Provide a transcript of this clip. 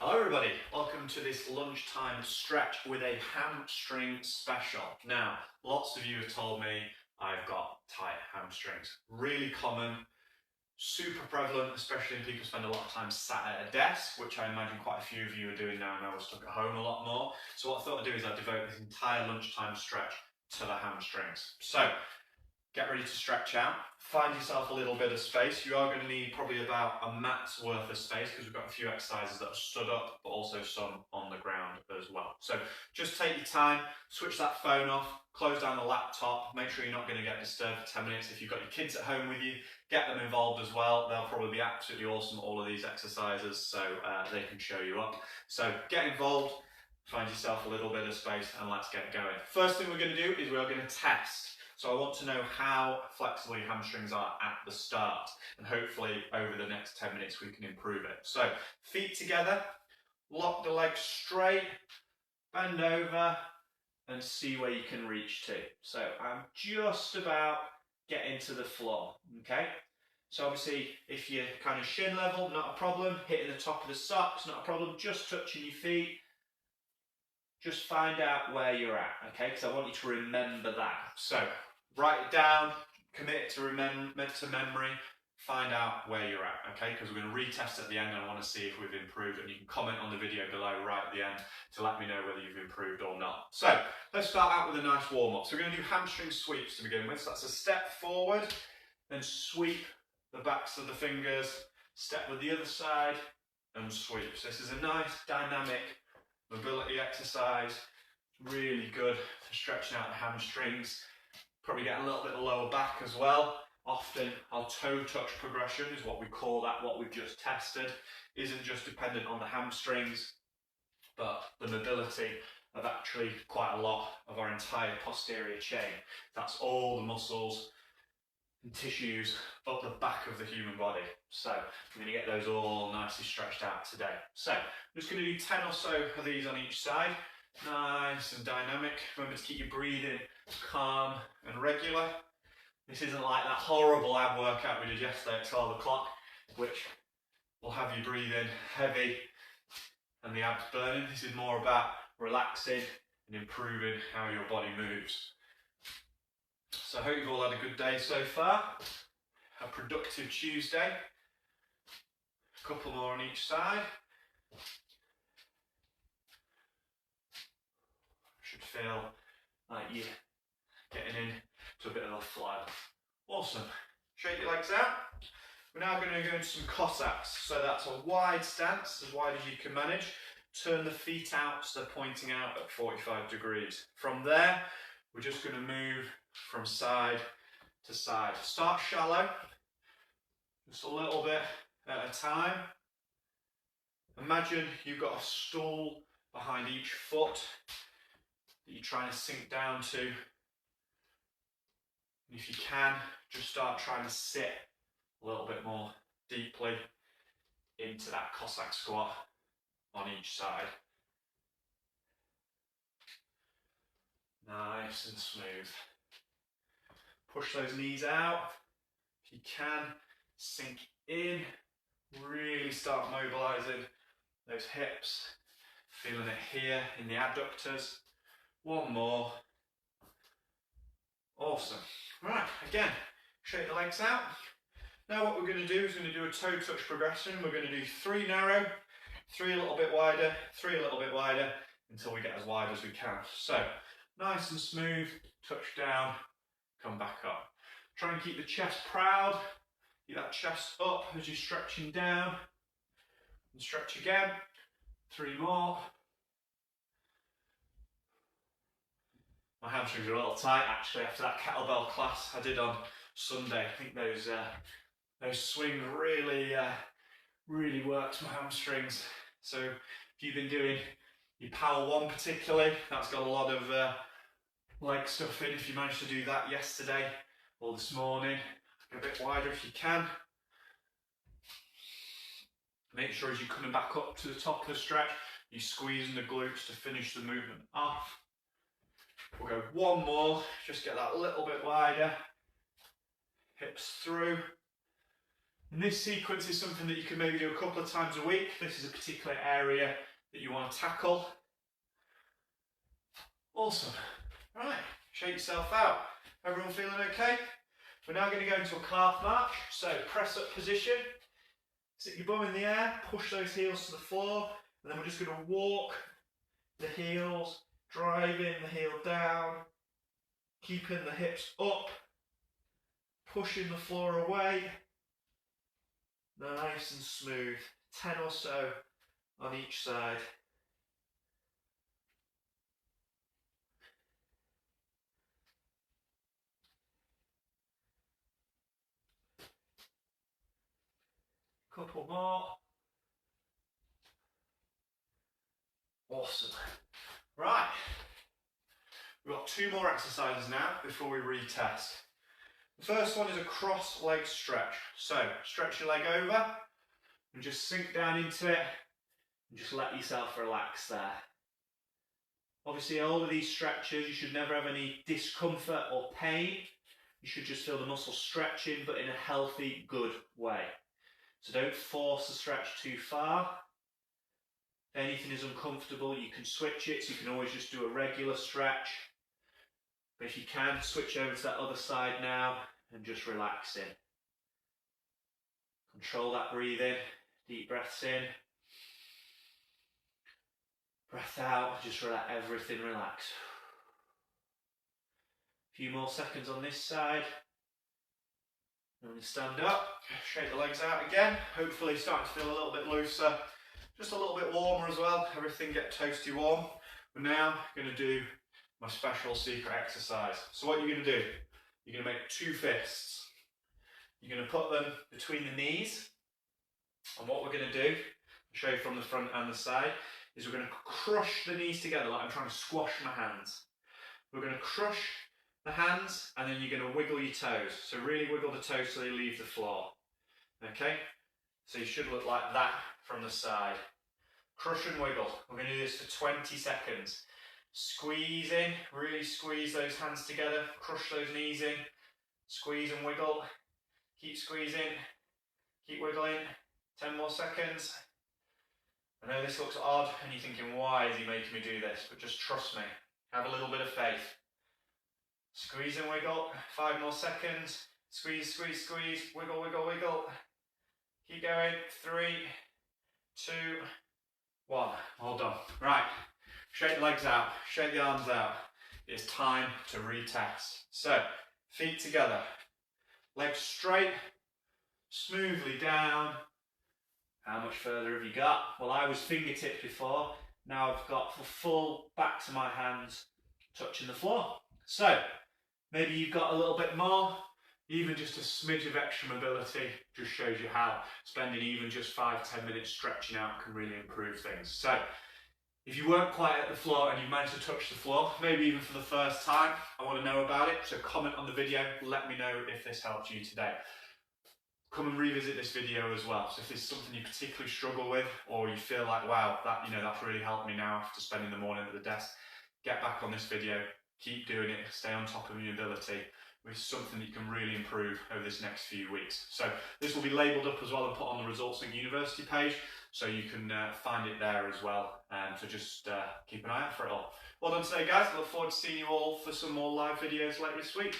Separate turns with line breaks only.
Hello everybody, welcome to this lunchtime stretch with a hamstring special. Now, lots of you have told me I've got tight hamstrings. Really common, super prevalent, especially when people spend a lot of time sat at a desk, which I imagine quite a few of you are doing now we're stuck at home a lot more. So what I thought I'd do is I'd devote this entire lunchtime stretch to the hamstrings. So, get ready to stretch out. Find yourself a little bit of space. You are going to need probably about a mat's worth of space because we've got a few exercises that are stood up, but also some on the ground as well. So just take your time, switch that phone off, close down the laptop, make sure you're not going to get disturbed for 10 minutes. If you've got your kids at home with you, get them involved as well. They'll probably be absolutely awesome at all of these exercises, so they can show you up. So get involved, find yourself a little bit of space, and let's get going. First thing we're going to do is we are going to test. So I want to know how flexible your hamstrings are at the start, and hopefully over the next 10 minutes we can improve it. So feet together, lock the legs straight, bend over and see where you can reach to. So I'm just about getting to the floor, okay? So obviously if you're kind of shin level, not a problem. Hitting the top of the socks, not a problem. Just touching your feet. Just find out where you're at, okay? Because I want you to remember that. So write it down, commit it to memory, find out where you're at, okay? Because we're going to retest at the end and I want to see if we've improved, and you can comment on the video below right at the end to let me know whether you've improved or not. So let's start out with a nice warm-up. So we're going to do hamstring sweeps to begin with. So that's a step forward, then sweep the backs of the fingers, step with the other side and sweep. So this is a nice dynamic mobility exercise, really good for stretching out the hamstrings. Probably get a little bit of lower back as well. Often our toe touch progression is what we call that, what we've just tested, isn't just dependent on the hamstrings, but the mobility of actually quite a lot of our entire posterior chain. That's all the muscles and tissues up the back of the human body. So we're going to get those all nicely stretched out today. So I'm just going to do 10 or so of these on each side. Nice and dynamic. Remember to keep your breathing calm and regular. This isn't like that horrible ab workout we did yesterday at 12 o'clock, which will have you breathing heavy and the abs burning. This is more about relaxing and improving how your body moves. So I hope you've all had a good day so far. A productive Tuesday. A couple more on each side. Should feel like you're getting in to a bit of a flow. Awesome. Shake your legs out. We're now going to go into some closeups. So that's a wide stance, as wide as you can manage. Turn the feet out so they're pointing out at 45 degrees. From there, we're just going to move from side to side. Start shallow, just a little bit at a time. Imagine you've got a stool behind each foot that you're trying to sink down to. And if you can, just start trying to sit a little bit more deeply into that Cossack squat on each side. Nice and smooth. Push those knees out. If you can, sink in. Really start mobilizing those hips. Feeling it here in the adductors. One more. Awesome. Right, again, shake the legs out. Now what we're going to do is going to do a toe touch progression. We're going to do 3 narrow, 3 a little bit wider, 3 a little bit wider, until we get as wide as we can. So, nice and smooth, touch down, come back up. Try and keep the chest proud. Keep that chest up as you're stretching down. And stretch again. 3 more. My hamstrings are a little tight actually after that kettlebell class I did on Sunday. I think those swings really worked my hamstrings. So if you've been doing your power 1 particularly, that's got a lot of leg stuff in. If you managed to do that yesterday or this morning, a bit wider if you can. Make sure as you're coming back up to the top of the stretch, you're squeezing the glutes to finish the movement off. We'll go 1 more, just get that a little bit wider. Hips through. And this sequence is something that you can maybe do a couple of times a week. This is a particular area that you want to tackle. Awesome. Right, shake yourself out. Everyone feeling okay? We're now going to go into a calf march. So press up position, sit your bum in the air, push those heels to the floor, and then we're just going to walk the heels, driving the heel down, keeping the hips up, pushing the floor away. Nice and smooth. 10 or so on each side. Couple more. Awesome. Right. We've got 2 more exercises now before we retest. The first one is a cross leg stretch. So stretch your leg over and just sink down into it and just let yourself relax there. Obviously all of these stretches you should never have any discomfort or pain. You should just feel the muscle stretching, but in a healthy, good way. So don't force the stretch too far. If anything is uncomfortable, you can switch it, so you can always just do a regular stretch. But if you can, switch over to that other side now and just relax in. Control that breathing, deep breaths in. Breath out, just let everything relax. A few more seconds on this side. And then stand up, shake the legs out again. Hopefully starting to feel a little bit looser, just a little bit warmer as well. Everything get toasty warm. We're now going to do my special secret exercise. So what you're going to do, you're going to make 2 fists. You're going to put them between the knees. And what we're going to do, I'll show you from the front and the side, is we're going to crush the knees together like I'm trying to squash my hands. We're going to crush the hands and then you're going to wiggle your toes. So really wiggle the toes so they leave the floor. Okay? So you should look like that from the side. Crush and wiggle. We're going to do this for 20 seconds. Squeeze in, really squeeze those hands together, crush those knees in, squeeze and wiggle, keep squeezing, keep wiggling, 10 more seconds. I know this looks odd and you're thinking, why is he making me do this? But just trust me, have a little bit of faith. Squeeze and wiggle, 5 more seconds, squeeze, squeeze, squeeze, wiggle, wiggle, wiggle. Keep going, 3, 2, 1, all done. Right, shake the legs out, shake the arms out. It's time to retest. So, feet together, legs straight, smoothly down. How much further have you got? Well, I was fingertips before, now I've got the full back to my hands touching the floor. So, maybe you've got a little bit more, even just a smidge of extra mobility just shows you how spending even just 5-10 minutes stretching out can really improve things. So, if you weren't quite at the floor and you managed to touch the floor, maybe even for the first time, I want to know about it. So comment on the video, let me know if this helped you today. Come and revisit this video as well. So if there's something you particularly struggle with, or you feel like, wow, that's really helped me now after spending the morning at the desk, get back on this video, keep doing it, stay on top of your mobility. It's something that you can really improve over this next few weeks. So this will be labelled up as well and put on the Results Link University page, so you can find it there as well. So just keep an eye out for it all. Well done today, guys. I look forward to seeing you all for some more live videos later this week.